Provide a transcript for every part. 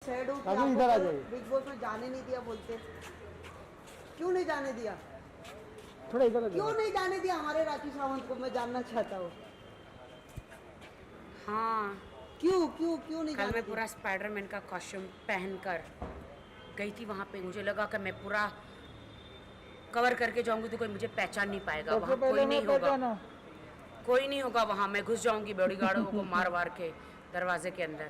Sad हूँ कि अभी आपको इधर आ तो जाइए। बिग बॉस में जाने नहीं दिया बोलते। क्यों नहीं जाने दिया? थोड़ा इधर आ क्यों जाओ। नहीं जाने दिया हमारे राखी सावंत को? मैं जानना चाहता हूँ। हाँ, क्यों क्यों क्यों नहीं कल जाने मैं दिया? पूरा स्पाइडरमैन का कॉस्ट्यूम पहनकर गई थी वहाँ पे। मुझे लगा कि मैं पूरा कवर करके जाऊंगी तो कोई मुझे पहचान नहीं पाएगा, सबसे वहाँ पहले कोई मैं नहीं होगा, पहचाना। कोई नहीं होगा वहाँ। मैं घुस जाऊंगी बॉडीगार्डों को मार वार के दरवाजे के अंदर।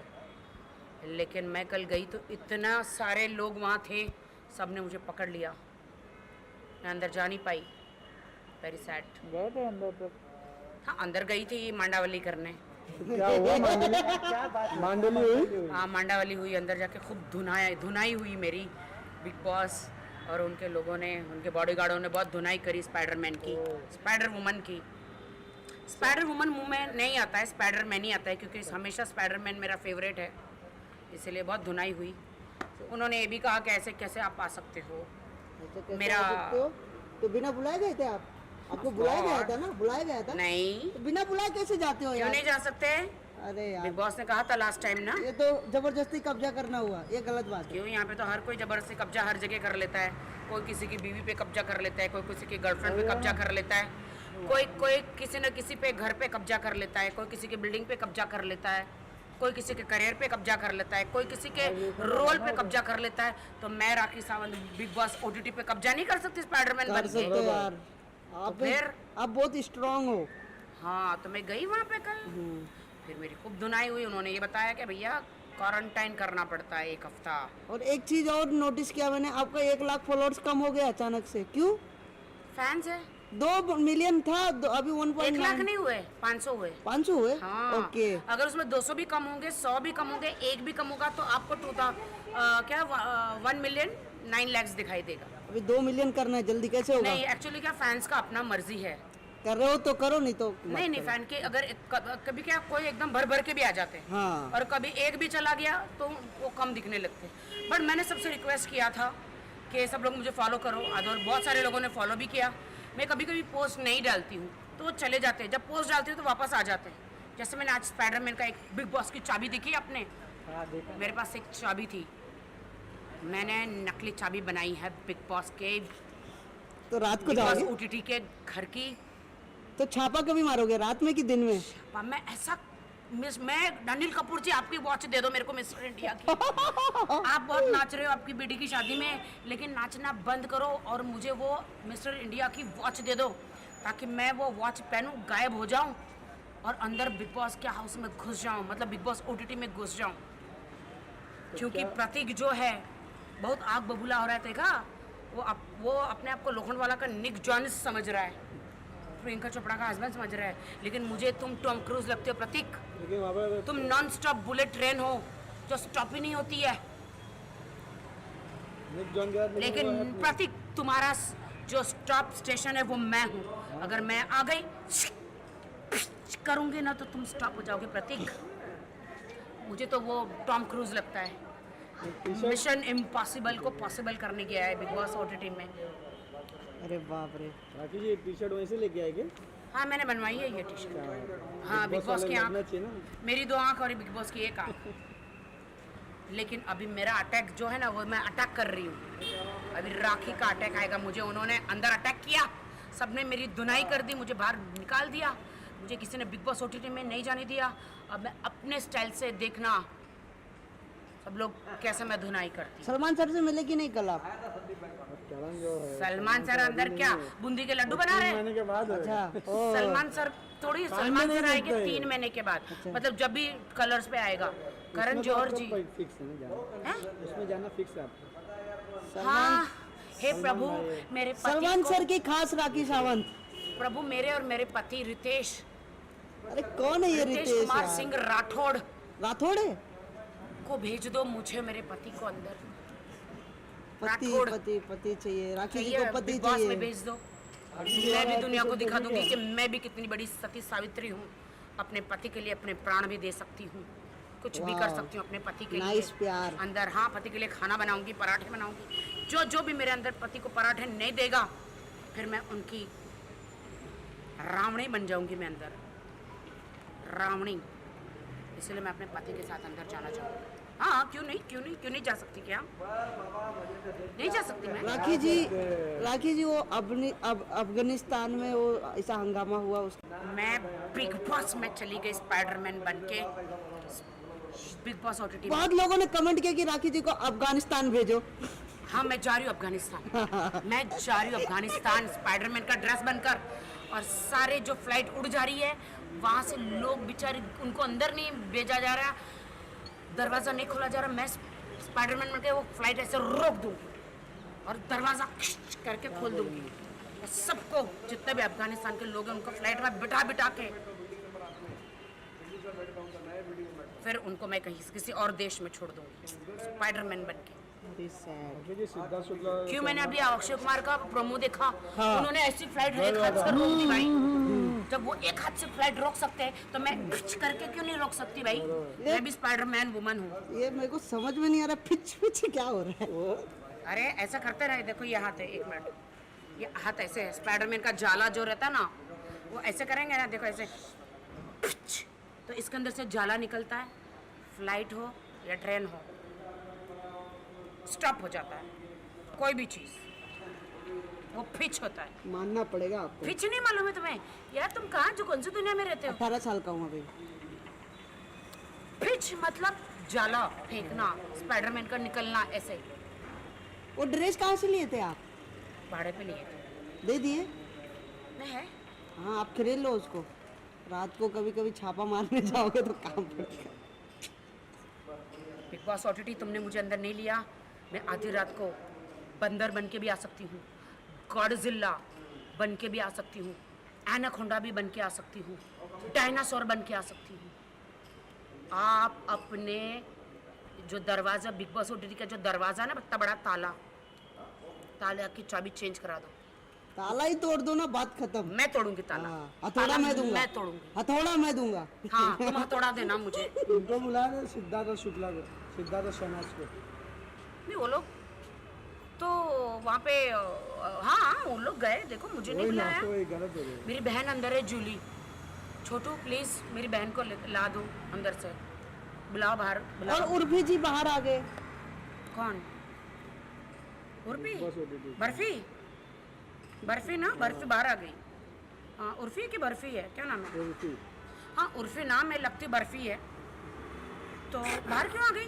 लेकिन मैं कल गई तो इतना सारे लोग वहाँ थे, सब ने मुझे पकड़ लिया, मैं अंदर जा नहीं पाई। Very sad. गए थे अंदर तक। हाँ, अंदर गई थी मांडावली करने। तो क्या हुआ मांडली? मांडली हुई? हाँ, मांडावली हुई, अंदर जाके खूब धुनाई हुई मेरी। बिग बॉस और उनके लोगों ने, उनके बॉडीगार्डों ने बहुत धुनाई करी स्पाइडरमैन की, स्पाइडर वुमन की। स्पाइडर वुमन मुंह में नहीं आता है, स्पाइडरमैन ही आता है, क्योंकि हमेशा स्पाइडरमैन मेरा फेवरेट है, इसलिए बहुत धुनाई हुई। उन्होंने ये भी कहा कि ऐसे कैसे आप आ सकते हो। अच्छा, कैसे मेरा आ सकते हो? तो बिना बुलाए गए थे आप? आपको बुलाया गया था ना? बुलाया गया था? नहीं, तो बिना बुलाए कैसे जाते हो क्यों यार? नहीं जा सकते? अरे बिग यार, बॉस ने कहा था लास्ट टाइम ना। ये तो जबरदस्ती कब्जा करना हुआ, ये गलत बात है। क्यों? यहाँ पे तो हर कोई जबरदस्ती कब्जा हर जगह कर लेता है। कोई किसी की बीवी पे कब्जा कर लेता है, कोई किसी की गर्लफ्रेंड पे कब्जा कर लेता है, कोई कोई किसी न किसी पे घर पे कब्जा कर लेता है, कोई किसी की बिल्डिंग पे कब्जा कर लेता है, कोई किसी के करियर पे कब्जा कर लेता है, कोई किसी के रोल पे कब्जा कर लेता है। तो मैं Rakhi Sawant big boss OTT पे कब्जा नहीं कर सकती स्पाइडरमैन कर बन सकते हो के? यार, आप फिर? आप बहुत स्ट्रांग हो। हाँ, तो मैं गई वहाँ पे कल, फिर मेरी खूब धुनाई हुई। उन्होंने ये बताया कि भैया क्वारंटाइन करना पड़ता है 1 हफ्ता। और एक चीज और नोटिस किया मैंने, आपका 1 लाख फॉलोअर्स कम हो गया अचानक से, क्यों? फैंस है। 2 मिलियन था, अभी 1 लाख 1.9। नहीं हुए, 500 हुए। 500 हुए? हाँ, ओके। अगर उसमें 200 भी कम होंगे, 100 भी कम होंगे, एक भी कम होगा तो आपको 1 मिलियन 9 लाख दिखाई देगा। अभी 2 मिलियन करना है, जल्दी कैसे होगा? नहीं, एक्चुअली क्या, फैंस का अपना मर्जी है। कर रहे हो तो करो, नहीं तो मत नहीं नहीं, करो। फैन के अगर कभी क्या, कोई एकदम भर भर के भी आ जाते हैं, हाँ। और कभी एक भी चला गया तो वो कम दिखने लगते हैं। बट मैंने सबसे रिक्वेस्ट किया था कि सब लोग मुझे फॉलो करो, और बहुत सारे लोगों ने फॉलो भी किया। मैं कभी कभी पोस्ट नहीं डालती हूँ तो वो चले जाते हैं, जब पोस्ट डालती हूँ तो वापस आ जाते हैं। जैसे मैंने आज स्पाइडरमैन का एक बिग बॉस की चाबी देखी आपने? मेरे पास एक चाबी थी, मैंने नकली चाबी बनाई है बिग बॉस के, तो रात को बिग बॉस जाओगे? ओटीटी के घर की। तो छापा कभी मारोगे, रात में कि दिन में? मैं ऐसा मैं अनिल कपूर जी, आपकी वॉच दे दो मेरे को मिस्टर इंडिया की। आप बहुत नाच रहे हो आपकी बेटी की शादी में, लेकिन नाचना बंद करो और मुझे वो मिस्टर इंडिया की वॉच दे दो, ताकि मैं वो वॉच पहनूं, गायब हो जाऊं और अंदर बिग बॉस के हाउस में घुस जाऊं, मतलब बिग बॉस ओटीटी में घुस जाऊं। क्योंकि प्रतीक जो है बहुत आग बबूला हो रहा है, देखा? वो अपने आप को लोखंडवाला का निक जॉन्स समझ रहा है, प्रियंका चोपड़ा का हस्बैंड समझ रहा है। लेकिन मुझे तुम टॉम क्रूज लगते हो प्रतीक। तुम नॉन स्टॉप बुलेट ट्रेन हो जो स्टॉप ही नहीं होती है। लेकिन प्रतीक, तुम्हारा जो स्टॉप स्टेशन है वो मैं हूँ। अगर मैं आ गई करूंगी ना तो तुम स्टॉप हो जाओगे प्रतीक। मुझे तो वो टॉम क्रूज लगता है, मिशन इम्पॉसिबल को पॉसिबल करने गया है बिग बॉस ओटीटी में। अरे बाप रे। राखी जी टी शर्ट वहीं से लेके आएंगे? हाँ, मैंने बनवाई है ये टी शर्ट। हाँ, बिग बॉस की आँख, मेरी 2 आँख और बिग बॉस की 1 आँख। लेकिन अभी मेरा अटैक जो है ना, वो मैं अटैक कर रही हूँ। अभी राखी का अटैक आएगा। मुझे उन्होंने अंदर अटैक किया, सबने मेरी धुनाई कर दी, मुझे बाहर निकाल दिया, मुझे किसी ने बिग बॉस ओटीटी में नहीं जाने दिया। अब मैं अपने स्टाइल से, देखना सब लोग कैसे मैं धुनाई करती। सलमान सर से मिले कि नहीं कल आप? सलमान सर अंदर क्या बूंदी के लड्डू बना रहे हैं? के बाद अच्छा। सलमान सर थोड़ी, सलमान सर आएंगे 3 महीने के बाद, मतलब जब भी कलर्स पे आएगा। करण जौहर जी फिक्स है ना जाना? उसमें जाना फिक्स है आपको? हाँ, हे प्रभु मेरे पति सलमान को, सर की खास राखी सावंत। प्रभु मेरे और मेरे पति रितेश अरे कौन है ये रितेश कुमार यार? सिंह राठौड़ राठौड़ है? को भेज दो मुझे, मेरे पति को अंदर। पति राठौड़ पति पति चाहिए, राखी जी चाहिए, को पति बिग बॉस में चाहिए। भेज दो। मैं भी दुनिया को दिखा दूंगी कि मैं भी कितनी बड़ी सती सावित्री हूँ। अपने पति के लिए अपने प्राण भी दे सकती हूँ, कुछ भी कर सकती हूँ अपने पति के लिए। नाइस प्यार। अंदर, हाँ, पति के लिए खाना बनाऊंगी, पराठे बनाऊंगी, जो जो भी मेरे अंदर पति को पराठे नहीं देगा, फिर मैं उनकी रावणी बन जाऊंगी। मैं अंदर रावणी, इसलिए मैं अपने पति के साथ अंदर जाना चाहूँगी। हाँ क्यों नहीं जा सकती क्या? नहीं जा सकती मैं? राखी जी वो अफगानिस्तान में वो ऐसा हंगामा हुआ उसका। मैं बिग बॉस में चली गई स्पाइडरमैन बन के, बिग बॉस OTT। बहुत लोगों ने कमेंट किया कि राखी जी को अफगानिस्तान भेजो। हाँ मैं जा रही हूँ अफगानिस्तान, मैं जा रही हूँ अफगानिस्तान स्पाइडरमैन का ड्रेस बनकर। और सारे जो फ्लाइट उड़ जा रही है वहाँ से लोग बेचारे, उनको अंदर नहीं भेजा जा रहा, दरवाज़ा नहीं खोला जा रहा, मैं स्पाइडरमैन बन के वो फ्लाइट ऐसे रोक दूँगी और दरवाज़ा करके खोल दूँगी। और सबको, जितने भी अफगानिस्तान के लोग हैं उनको फ्लाइट में बिठा के फिर उनको मैं कहीं किसी और देश में छोड़ दूँगी स्पाइडरमैन बन के। सिद्धार्थ शुक्ला क्यों? मैंने अभी अक्षय कुमार का प्रोमो देखा, उन्होंने ऐसी फ्लाइट एक हाथ से रोक दी भाई। जब वो एक हाथ से फ्लाइट रोक सकते हैं तो मैं खिच करके क्यों नहीं रोक सकती भाई? मैं भी स्पाइडरमैन वुमन हूँ। ये मेरे को समझ में नहीं आ रहा, पिच क्या हो रहा है? अरे ऐसा करते रहे, देखो ये हाथ है, एक मिनट, ये हाथ ऐसे है, स्पाइडरमैन का जाला जो रहता है ना वो ऐसे करेंगे ना, देखो ऐसे, तो इसके अंदर से जाला निकलता है, फ्लाइट हो या ट्रेन हो स्टॉप हो जाता है, कोई भी चीज़, वो फिच होता है। मानना पड़ेगा आपको। फिच नहीं मालूम है तुम्हें? यार तुम कहाँ, जो कौन सी दुनिया में रहते हो? 18 साल का हूँ अभी। फिच मतलब जाला फेंकना, स्पाइडरमैन का निकलना ऐसे। वो ड्रेस कहाँ से लिए थे आप? भाड़े पे लिए थे। दे दिए? नहीं है? हाँ आप खरीद लो उसको, रात को कभी छापा मारने जाओगे तो काम पड़ेगा। बिग बॉस OTT तुमने मुझे अंदर नहीं लिया, मैं आधी रात को बंदर बन के भी आ सकती हूँ, गॉडजिला बन के भी आ सकती हूँ, एनाकोंडा भी बन के आ सकती हूँ, डायनासोर बन के आ सकती हूँ। आप अपने जो दरवाज़ा, बिग बॉस OTT का जो दरवाज़ा ना, इतना बड़ा ताला की चाबी चेंज करा दो। ताला ही तोड़ दो ना, बात खत्म। मैं तोड़ूंगी ताला। हथौड़ा मैं दूंगा। मैं तोड़ूंगी। हथौड़ा मैं दूंगा। हाँ तुम हथौड़ा देना मुझे। उनको बुलाया सिद्धार्थ शुक्ला को, सिद्धार्थ शहनाज को। नहीं वो लोग तो वहाँ पे, हाँ वो लोग गए, देखो मुझे नहीं बुलाया। गलत हो गया। मेरी बहन अंदर है जूली, छोटू प्लीज मेरी बहन को ला दो अंदर से, बुलाओ बाहर और बुलाओ। उर्फी जी बाहर आ गए। कौन? उर्फी? बर्फी ना, बर्फी बाहर आ गई। हाँ उर्फी की बर्फी है, क्या नाम है? हाँ उर्फी नाम है, लगती बर्फी है, तो बाहर क्यों आ गई?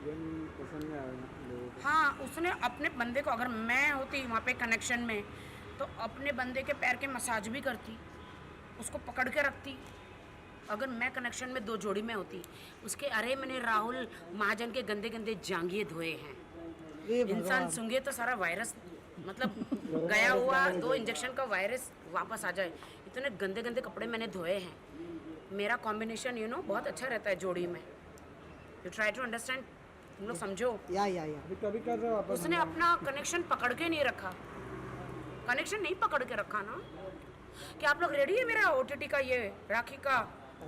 पसंद नहीं आया लोगों को। हाँ उसने अपने बंदे को, अगर मैं होती वहाँ पे कनेक्शन में तो अपने बंदे के पैर के मसाज भी करती, उसको पकड़ के रखती। अगर मैं कनेक्शन में दो जोड़ी में होती, उसके अरे मैंने राहुल महाजन के गंदे गंदे जांघिए धोए हैं। इंसान सूंघे तो सारा वायरस, मतलब गया हुआ 2 इंजेक्शन का वायरस वापस आ जाए। इतने गंदे गंदे कपड़े मैंने धोए हैं। मेरा कॉम्बिनेशन बहुत अच्छा रहता है जोड़ी में। यू ट्राई टू अंडरस्टैंड, तुम लोग समझो। या कभी कर रहे हो आप? उसने अपना कनेक्शन पकड़ के नहीं रखा, कनेक्शन नहीं पकड़ के रखा ना। क्या आप लोग रेडी है मेरा OTT का ये राखी का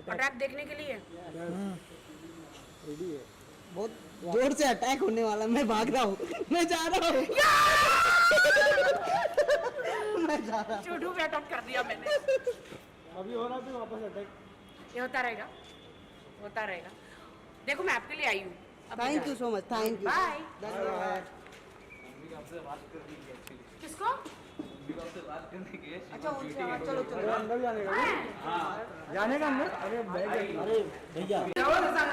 अटैक देखने के लिए? रेडी है। बहुत जोर से अटैक होने वाला, मैं भाग रहा हूँ, मैं जा रहा हूँ। मैं जा रहा हूँ। चूडू पे अटैक कर दिया मैंने। अभी हो रहा है वापस अटैक। ये होता रहेगा, होता रहेगा। देखो मैं आपके लिए आई हूँ। Thank you so much, thank you. Bye. धन्यवाद। किसको? अच्छा चलो अंदर जाने का? जाने का अंदर? अरे भैया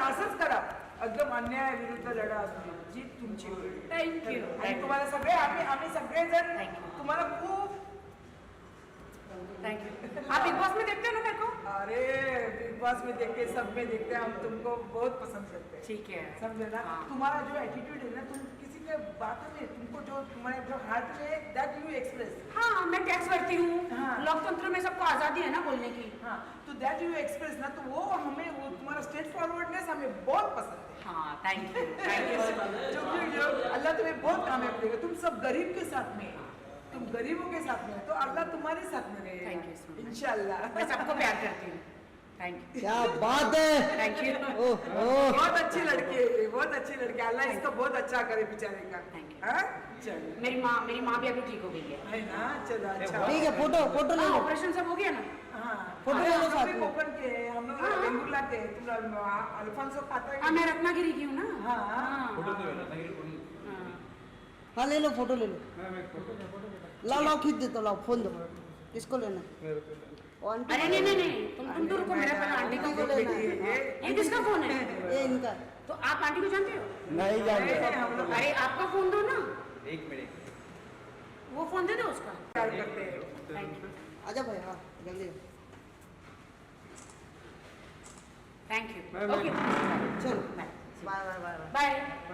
असंच करा, एकदम अन्याय विरुद्ध लढा असतो, जीत तुमची होईल. थँक्यू। आणि तुम्हाला सगळे आम्ही सगळेजण तुम्हाला खूप थैंक यू। आप बिग बॉस में देखते हो ना मेरे को? अरे बिग बॉस में देखते, सब में देखते, हम तुमको बहुत पसंद करते हैं। ठीक है। समझे ना? हाँ। तुम्हारा जो एटीट्यूड है ना, तुम किसी के बातों में, तुमको जो तुम्हारे जो हार्ट में, दैट यू एक्सप्रेस। हाँ मैं टैक्स भरती हूँ। हाँ। लोकतंत्र में सबको आज़ादी है ना बोलने की। हाँ तो दैट यू एक्सप्रेस ना, तो वो हमें, वो तुम्हारा स्ट्रेट फॉरवर्डनेस हमें बहुत पसंद है। हाँ थैंक यू। जो अल्लाह तुम्हें बहुत कामयाब करेगा। तुम सब गरीब के साथ में, तुम गरीबों के साथ में, तो अल्लाह तुम्हारे साथ में रहेगा। Thank you so much. इंशाल्लाह। मैं सबको प्यार करती हूँ। थैंक यू क्या बात है। थैंक यू ओह बहुत अच्छी लड़की है ये, बहुत अच्छी लड़की है। अल्लाह इसको बहुत अच्छा करे बेचारे का। Thank you. हाँ? चलो मेरी माँ भी अभी ठीक हो गई है है ना, चलो अच्छा। ठीक है, फोटो ले लो। ऑपरेशन सब हो गया ना हाँ, फोटो ले लो हम लोग साथ भी में। कोकण के हैं, हम लोग बेंगुला के हैं। तुम लोग अल्फांसो खाता है? हाँ मैं रत्नागिरी की हूँ ना हाँ। हाँ ले लो, फोटो ले लो। लाओ खींच देता, लाओ फोन दो। किसको लेना है? वो आंटी अरे नहीं तुम तो रुको, मेरा पहले आंटी का फोन लेना है। ये किसका फोन है? ये इनका। तो आप आंटी को जानते हो? नहीं जानते। हम लोग अरे आपका फोन दो ना, एक मिनट वो फोन दे दो उसका। प्यार करते हैं। थैंक यू आजा भाई, हाँ जल्दी थैंक यू ओके चलो। Bye bye bye bye bye. Bye